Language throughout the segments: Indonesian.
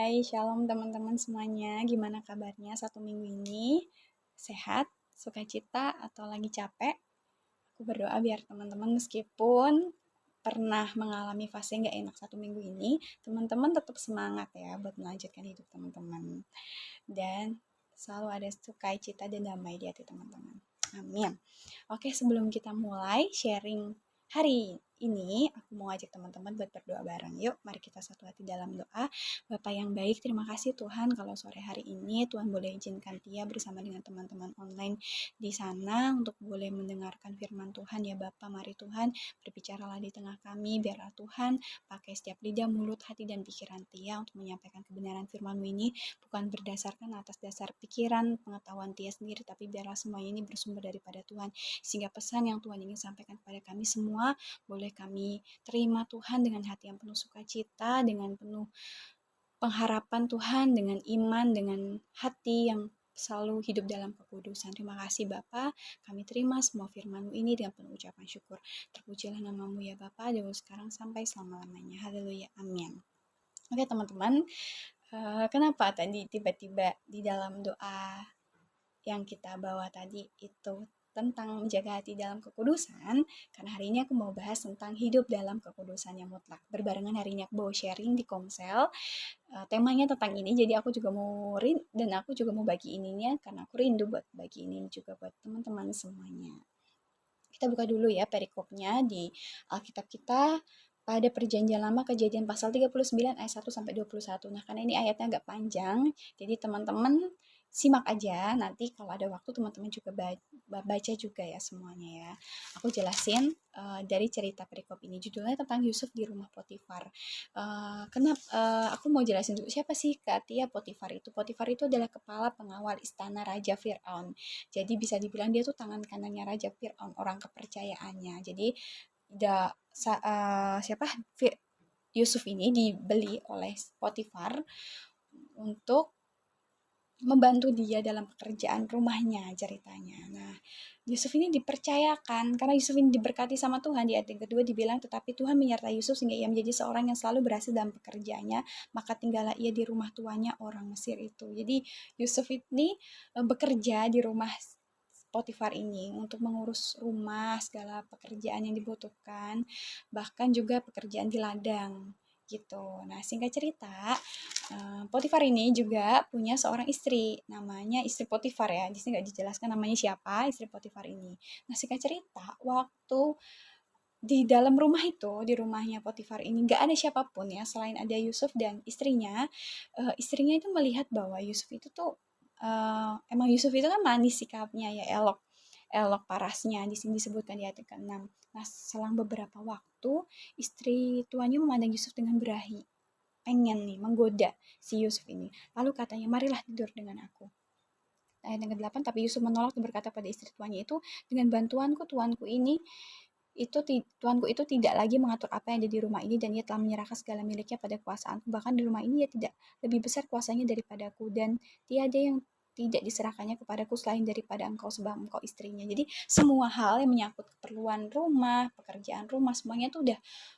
Hai, shalom teman-teman semuanya. Gimana kabarnya satu minggu ini? Sehat? Sukacita? Atau lagi capek? Aku berdoa biar teman-teman meskipun pernah mengalami fase nggak enak satu minggu ini, teman-teman tetap semangat ya buat melanjutkan hidup teman-teman. Dan selalu ada sukacita dan damai di hati teman-teman. Amin. Oke, sebelum kita mulai sharing hari ini, aku mau ajak teman-teman buat berdoa bareng. Yuk, mari kita satu hati dalam doa. Bapak yang baik, terima kasih Tuhan kalau sore hari ini Tuhan boleh izinkan Tia bersama dengan teman-teman online di sana untuk boleh mendengarkan firman Tuhan ya Bapak. Mari Tuhan berbicaralah di tengah kami, biarlah Tuhan pakai setiap lidah, mulut, hati, dan pikiran Tia untuk menyampaikan kebenaran firman-Mu ini bukan berdasarkan atas dasar pikiran, pengetahuan Tia sendiri, tapi biarlah semuanya ini bersumber daripada Tuhan. Sehingga pesan yang Tuhan ingin sampaikan kepada kami semua, boleh kami terima Tuhan dengan hati yang penuh sukacita, dengan penuh pengharapan Tuhan, dengan iman, dengan hati yang selalu hidup dalam kekudusan. Terima kasih Bapa, kami terima semua firman-Mu ini dengan penuh ucapan syukur. Terpujilah nama-Mu ya Bapa, dari sekarang sampai selama-lamanya. Haleluya, amin. Oke teman-teman, kenapa tadi tiba-tiba di dalam doa yang kita bawa tadi itu tentang menjaga hati dalam kekudusan, karena hari ini aku mau bahas tentang hidup dalam kekudusan yang mutlak. Berbarengan hari ini aku mau sharing di Komsel, temanya tentang ini, jadi aku juga mau dan aku juga mau bagi ininya, karena aku rindu buat bagi ini juga buat teman-teman semuanya. Kita buka dulu ya perikopnya di Alkitab kita, pada perjanjian lama Kejadian pasal 39 ayat 1 sampai 21. Nah, karena ini ayatnya agak panjang, jadi teman-teman simak aja, nanti kalau ada waktu teman-teman juga baca juga ya semuanya ya. Aku jelasin dari cerita perikop ini, judulnya tentang Yusuf di rumah Potifar. Aku mau jelasin dulu siapa sih Katia Potifar itu. Potifar itu adalah kepala pengawal istana Raja Fir'aun. Jadi bisa dibilang dia tuh tangan kanannya Raja Fir'aun, orang kepercayaannya. Jadi siapa Yusuf ini dibeli oleh Potifar untuk membantu dia dalam pekerjaan rumahnya ceritanya. Nah, Yusuf ini dipercayakan karena Yusuf ini diberkati sama Tuhan. Di ayat yang kedua dibilang, tetapi Tuhan menyertai Yusuf sehingga ia menjadi seorang yang selalu berhasil dalam pekerjaannya, maka tinggallah ia di rumah tuannya orang Mesir itu. Jadi Yusuf ini bekerja di rumah Potifar ini untuk mengurus rumah, segala pekerjaan yang dibutuhkan, bahkan juga pekerjaan di ladang gitu. Nah, singkat cerita, Potifar ini juga punya seorang istri, namanya istri Potifar ya. Di sini nggak dijelaskan namanya siapa istri Potifar ini. Nah, singkat cerita, waktu di dalam rumah itu, di rumahnya Potifar ini nggak ada siapapun ya selain ada Yusuf dan istrinya. Istrinya itu melihat bahwa Yusuf itu tuh emang Yusuf itu kan manis sikapnya ya, elok parasnya, di sini disebutkan di ayat ke-6. Nah, selang beberapa waktu istri tuannya memandang Yusuf dengan berahi, pengen nih menggoda si Yusuf ini. Lalu katanya, marilah tidur dengan aku. Ayat yang ke-8, tapi Yusuf menolak dan berkata pada istri tuannya itu, dengan bantuanku tuanku itu tidak lagi mengatur apa yang ada di rumah ini, dan ia telah menyerahkan segala miliknya pada kuasaanku. Bahkan di rumah ini ia tidak lebih besar kuasanya daripadaku, dan tiada yang tidak diserahkannya kepadaku selain daripada engkau, sebab engkau istrinya. Jadi semua hal yang menyangkut keperluan rumah, pekerjaan rumah, semuanya tuh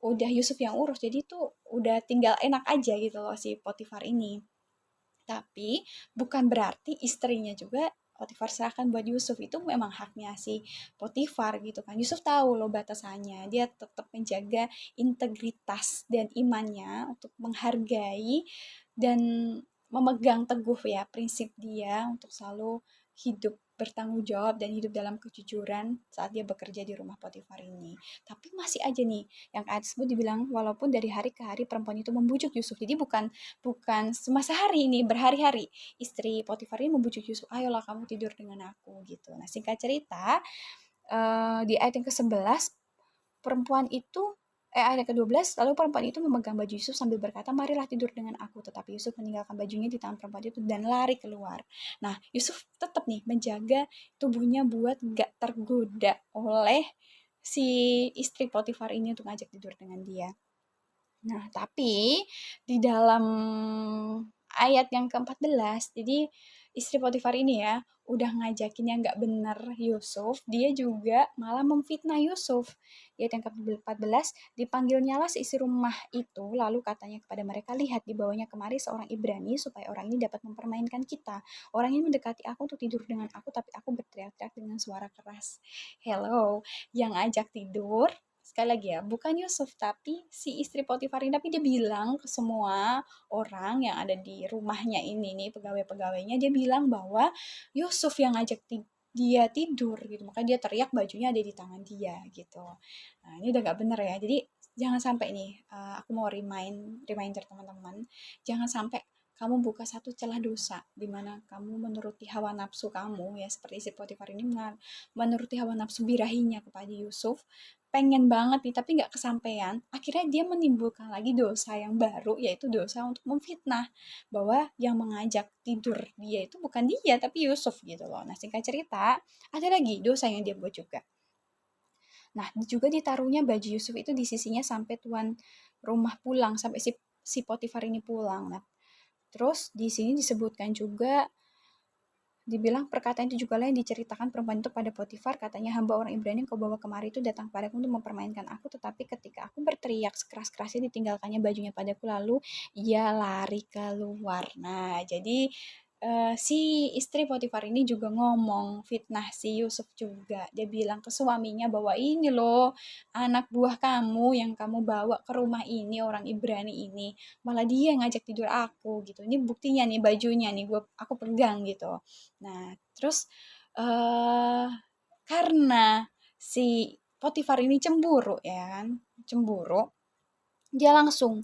udah Yusuf yang urus. Jadi tuh udah tinggal enak aja gitu loh si Potifar ini. Tapi bukan berarti istrinya juga Potifar serahkan buat Yusuf, itu memang haknya si Potifar gitu kan. Yusuf tahu loh batasannya, dia tetap menjaga integritas dan imannya untuk menghargai dan memegang teguh ya prinsip dia untuk selalu hidup bertanggung jawab dan hidup dalam kejujuran saat dia bekerja di rumah Potifar ini. Tapi masih aja nih, yang ayat tersebut dibilang walaupun dari hari ke hari perempuan itu membujuk Yusuf. Jadi bukan semasa hari ini, berhari-hari istri Potifar ini membujuk Yusuf, ayolah kamu tidur dengan aku gitu. Nah, singkat cerita, di ayat yang ke-11 perempuan itu ayat ke-12, lalu perempuan itu memegang baju Yusuf sambil berkata, marilah tidur dengan aku. Tetapi Yusuf meninggalkan bajunya di tangan perempuan itu dan lari keluar. Nah, Yusuf tetap nih menjaga tubuhnya buat gak tergoda oleh si istri Potifar ini untuk ngajak tidur dengan dia. Nah, tapi di dalam ayat yang ke-14, jadi istri Potifar ini ya, udah ngajakin yang nggak bener Yusuf, dia juga malah memfitnah Yusuf. Ayat yang ke-14, dipanggilnyalah seisi rumah itu, lalu katanya kepada mereka, lihat di bawahnya kemari seorang Ibrani, supaya orang ini dapat mempermainkan kita. Orang ini mendekati aku untuk tidur dengan aku, tapi aku berteriak-teriak dengan suara keras. Hello, yang ajak tidur, sekali lagi ya, bukan Yusuf, tapi si istri Potifar ini, tapi dia bilang ke semua orang yang ada di rumahnya ini nih, pegawai-pegawainya, dia bilang bahwa Yusuf yang ngajak dia tidur gitu, makanya dia teriak bajunya ada di tangan dia gitu. Nah ini udah gak bener ya, jadi jangan sampai nih, aku mau reminder teman-teman, jangan sampai kamu buka satu celah dosa di mana kamu menuruti hawa nafsu kamu ya, seperti si Potifar ini menuruti hawa nafsu birahinya kepada Yusuf, pengen banget nih tapi nggak kesampaian, akhirnya dia menimbulkan lagi dosa yang baru, yaitu dosa untuk memfitnah bahwa yang mengajak tidur dia itu bukan dia tapi Yusuf gitu loh. Nah singkat cerita, ada lagi dosa yang dia buat juga. Nah juga ditaruhnya baju Yusuf itu di sisinya sampai tuan rumah pulang, sampai si Potifar ini pulang. Nah terus di sini disebutkan juga, dibilang perkataan itu juga lain diceritakan perempuan itu pada Potifar, katanya hamba orang Ibrani yang kau bawa kemari itu datang padaku untuk mempermainkan aku, tetapi ketika aku berteriak sekeras-kerasnya ditinggalkannya bajunya padaku, lalu ia lari keluar. Nah jadi si istri Potifar ini juga ngomong fitnah si Yusuf juga. Dia bilang ke suaminya bahwa ini loh anak buah kamu yang kamu bawa ke rumah ini, orang Ibrani ini, malah dia yang ngajak tidur aku gitu. Ini buktinya nih bajunya nih, aku pegang gitu. Nah terus karena si Potifar ini cemburu ya kan, cemburu, dia langsung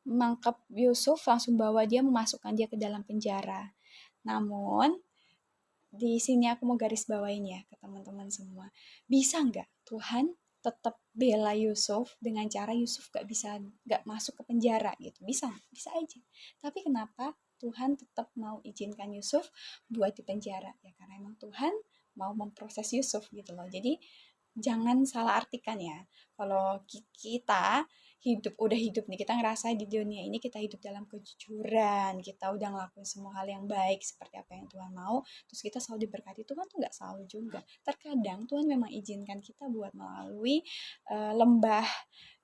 menangkap Yusuf, langsung bawa dia, memasukkan dia ke dalam penjara. Namun di sini aku mau garis bawain ya ke teman-teman semua. Bisa nggak Tuhan tetap bela Yusuf dengan cara Yusuf nggak masuk ke penjara gitu? Bisa, bisa aja. Tapi kenapa Tuhan tetap mau izinkan Yusuf buat di penjara? Ya karena emang Tuhan mau memproses Yusuf gitu loh. Jadi jangan salah artikan ya. Kalau kita udah hidup nih, kita ngerasa di dunia ini kita hidup dalam kejujuran, kita udah ngelakuin semua hal yang baik seperti apa yang Tuhan mau, terus kita selalu diberkati. Tuhan tuh nggak selalu juga. Terkadang Tuhan memang izinkan kita buat melalui lembah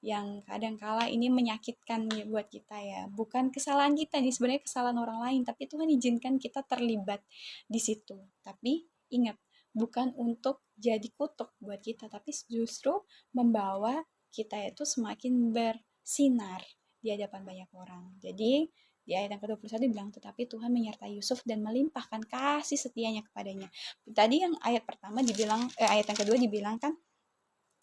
yang kadang kala ini menyakitkan buat kita ya. Bukan kesalahan kita nih, sebenarnya kesalahan orang lain, tapi Tuhan izinkan kita terlibat di situ. Tapi ingat, bukan untuk jadi kutuk buat kita, tapi justru membawa kita itu semakin bersinar di hadapan banyak orang. Jadi di ayat yang ke-21 bilang, tetapi Tuhan menyertai Yusuf dan melimpahkan kasih setianya kepadanya. Tadi yang ayat pertama dibilang, ayat yang kedua dibilang kan,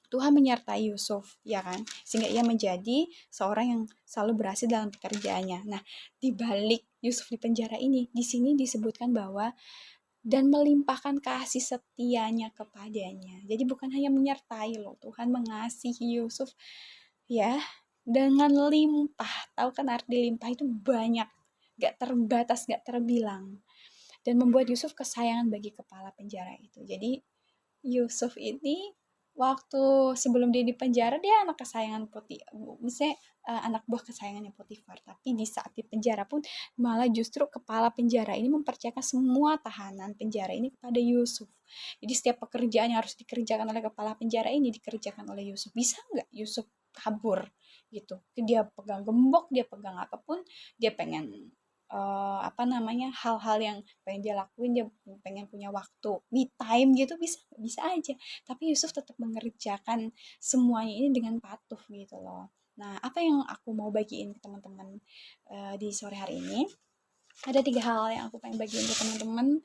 Tuhan menyertai Yusuf, ya kan? Sehingga ia menjadi seorang yang selalu berhasil dalam pekerjaannya. Nah, di balik Yusuf di penjara ini, di sini disebutkan bahwa dan melimpahkan kasih setianya kepadanya. Jadi bukan hanya menyertai loh, Tuhan mengasihi Yusuf ya dengan limpah. Tahu kan arti limpah itu banyak, gak terbatas, gak terbilang. Dan membuat Yusuf kesayangan bagi kepala penjara itu. Jadi Yusuf ini waktu sebelum dia di penjara, dia anak kesayangan misalnya anak buah kesayangannya Potifar, tapi di saat di penjara pun malah justru kepala penjara ini mempercayakan semua tahanan penjara ini kepada Yusuf. Jadi setiap pekerjaan yang harus dikerjakan oleh kepala penjara ini dikerjakan oleh Yusuf. Bisa nggak Yusuf kabur gitu? Dia pegang gembok, dia pegang apapun, dia pengen hal-hal yang pengen dia lakuin, dia pengen punya waktu me time gitu, bisa bisa aja, tapi Yusuf tetap mengerjakan semuanya ini dengan patuh gitu loh. Nah apa yang aku mau bagiin ke teman-teman di sore hari ini, ada 3 hal yang aku pengen bagiin ke teman-teman.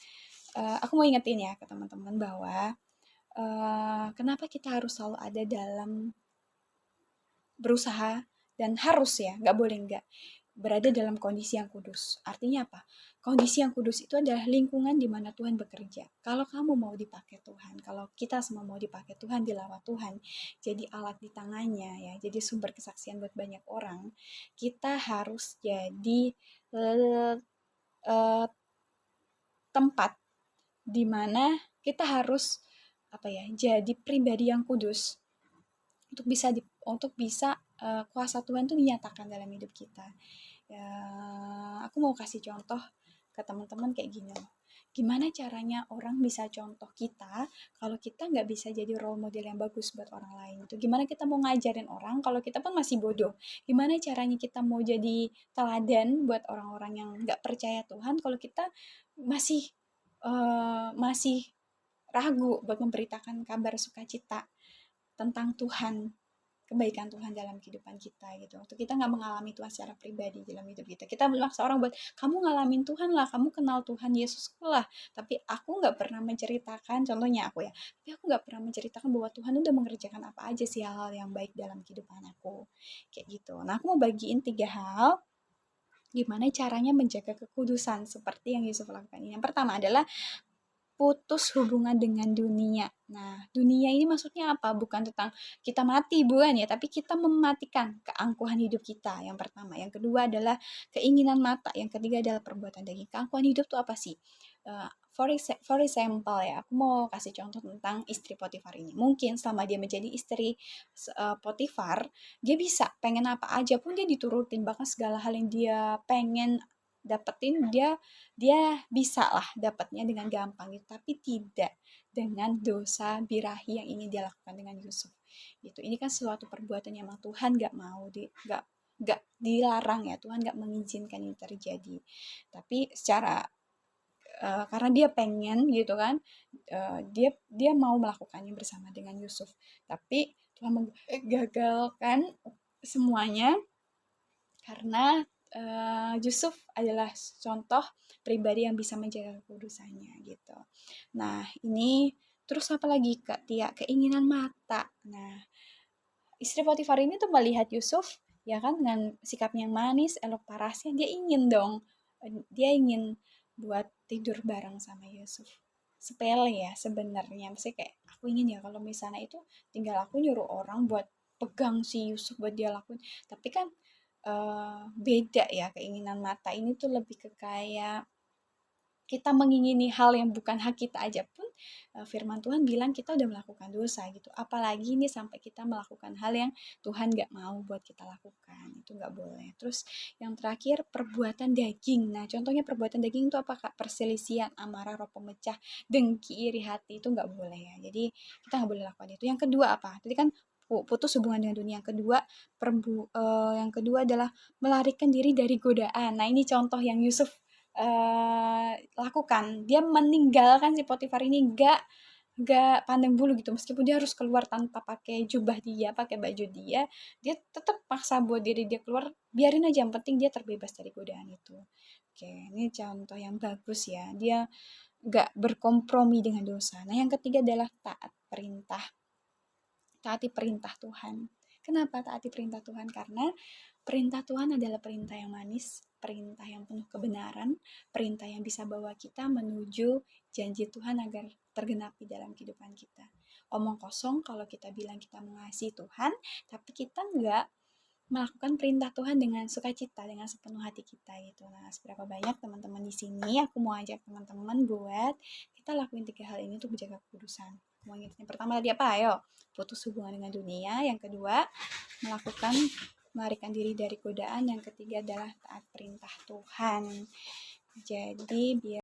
Aku mau ingetin ya ke teman-teman bahwa kenapa kita harus selalu ada dalam berusaha, dan harus ya, nggak boleh nggak, berada dalam kondisi yang kudus. Artinya apa? Kondisi yang kudus itu adalah lingkungan di mana Tuhan bekerja. Kalau kamu mau dipakai Tuhan, kalau kita semua mau dipakai Tuhan, dilawat Tuhan, jadi alat di tangannya ya, jadi sumber kesaksian buat banyak orang, kita harus jadi tempat di mana kita harus jadi pribadi yang kudus untuk bisa kuasa Tuhan itu dinyatakan dalam hidup kita. Ya, aku mau kasih contoh ke teman-teman kayak gini loh. Gimana caranya orang bisa contoh kita kalau kita nggak bisa jadi role model yang bagus buat orang lain itu? Gimana kita mau ngajarin orang kalau kita pun masih bodoh? Gimana caranya kita mau jadi teladan buat orang-orang yang nggak percaya Tuhan kalau kita masih masih ragu buat memberitakan kabar sukacita tentang Tuhan, kebaikan Tuhan dalam kehidupan kita gitu. Waktu kita nggak mengalami Tuhan secara pribadi dalam hidup kita. Kita memaksa orang buat, kamu ngalamin Tuhan lah, kamu kenal Tuhan Yesusku lah. Tapi aku nggak pernah menceritakan, contohnya aku ya, tapi aku nggak pernah menceritakan bahwa Tuhan udah mengerjakan apa aja sih hal-hal yang baik dalam kehidupan aku. Kayak gitu. Nah, aku mau bagiin 3 hal gimana caranya menjaga kekudusan seperti yang Yusuf lakukan. Yang pertama adalah putus hubungan dengan dunia. Nah, dunia ini maksudnya apa? Bukan tentang kita mati, bukan ya, tapi kita mematikan keangkuhan hidup kita, yang pertama. Yang kedua adalah keinginan mata. Yang ketiga adalah perbuatan daging. Keangkuhan hidup itu apa sih? For example ya, aku mau kasih contoh tentang istri Potifar ini. Mungkin selama dia menjadi istri Potifar, dia bisa pengen apa aja pun dia diturutin. Bahkan segala hal yang dia pengen dapetin, dia bisa lah dapatnya dengan gampang gitu, tapi tidak dengan dosa birahi yang ingin dia lakukan dengan Yusuf gitu. Ini kan suatu perbuatan yang memang Tuhan gak mau, gak dilarang ya, Tuhan gak mengizinkan ini terjadi, tapi secara karena dia pengen gitu kan, dia mau melakukannya bersama dengan Yusuf, tapi Tuhan menggagalkan semuanya karena Yusuf adalah contoh pribadi yang bisa menjaga kekudusannya gitu. Nah, ini terus apa lagi Kak Tia? Keinginan mata. Nah, istri Potifar ini tuh melihat Yusuf ya kan dengan sikapnya yang manis, elok parasnya, dia ingin dong, dia ingin buat tidur bareng sama Yusuf. Sepele ya sebenarnya, maksudnya kayak aku ingin ya kalau misalnya itu tinggal aku nyuruh orang buat pegang si Yusuf buat dia lakuin. Tapi kan beda ya, keinginan mata ini tuh lebih ke kayak kita mengingini hal yang bukan hak kita aja pun, firman Tuhan bilang kita udah melakukan dosa gitu. Apalagi ini sampai kita melakukan hal yang Tuhan gak mau buat kita lakukan. Itu gak boleh. Terus yang terakhir perbuatan daging. Nah contohnya perbuatan daging itu apa Kak? Perselisihan, amarah, roh pemecah, dengki, iri hati, itu gak boleh ya. Jadi kita gak boleh lakukan itu. Yang kedua apa? Tadi kan putus hubungan dengan dunia. Yang kedua adalah melarikan diri dari godaan. Nah ini contoh yang Yusuf lakukan. Dia meninggalkan si Potifar ini gak pandang bulu gitu, meskipun dia harus keluar tanpa pakai jubah dia, pakai baju dia tetap paksa buat diri dia keluar, biarin aja, yang penting dia terbebas dari godaan itu. Oke, ini contoh yang bagus ya, dia gak berkompromi dengan dosa. Nah yang ketiga adalah taati perintah Tuhan. Kenapa taati perintah Tuhan? Karena perintah Tuhan adalah perintah yang manis, perintah yang penuh kebenaran, perintah yang bisa bawa kita menuju janji Tuhan agar tergenapi dalam kehidupan kita. Omong kosong kalau kita bilang kita mengasihi Tuhan, tapi kita nggak melakukan perintah Tuhan dengan sukacita, dengan sepenuh hati kita gitu. Nah, seberapa banyak teman-teman di sini, aku mau ajak teman-teman buat kita lakuin 3 hal ini untuk menjaga kekudusan. Mau ingat yang pertama tadi apa? Ayo, putus hubungan dengan dunia. Yang kedua, melarikan diri dari godaan. Yang ketiga adalah taat perintah Tuhan. Jadi biar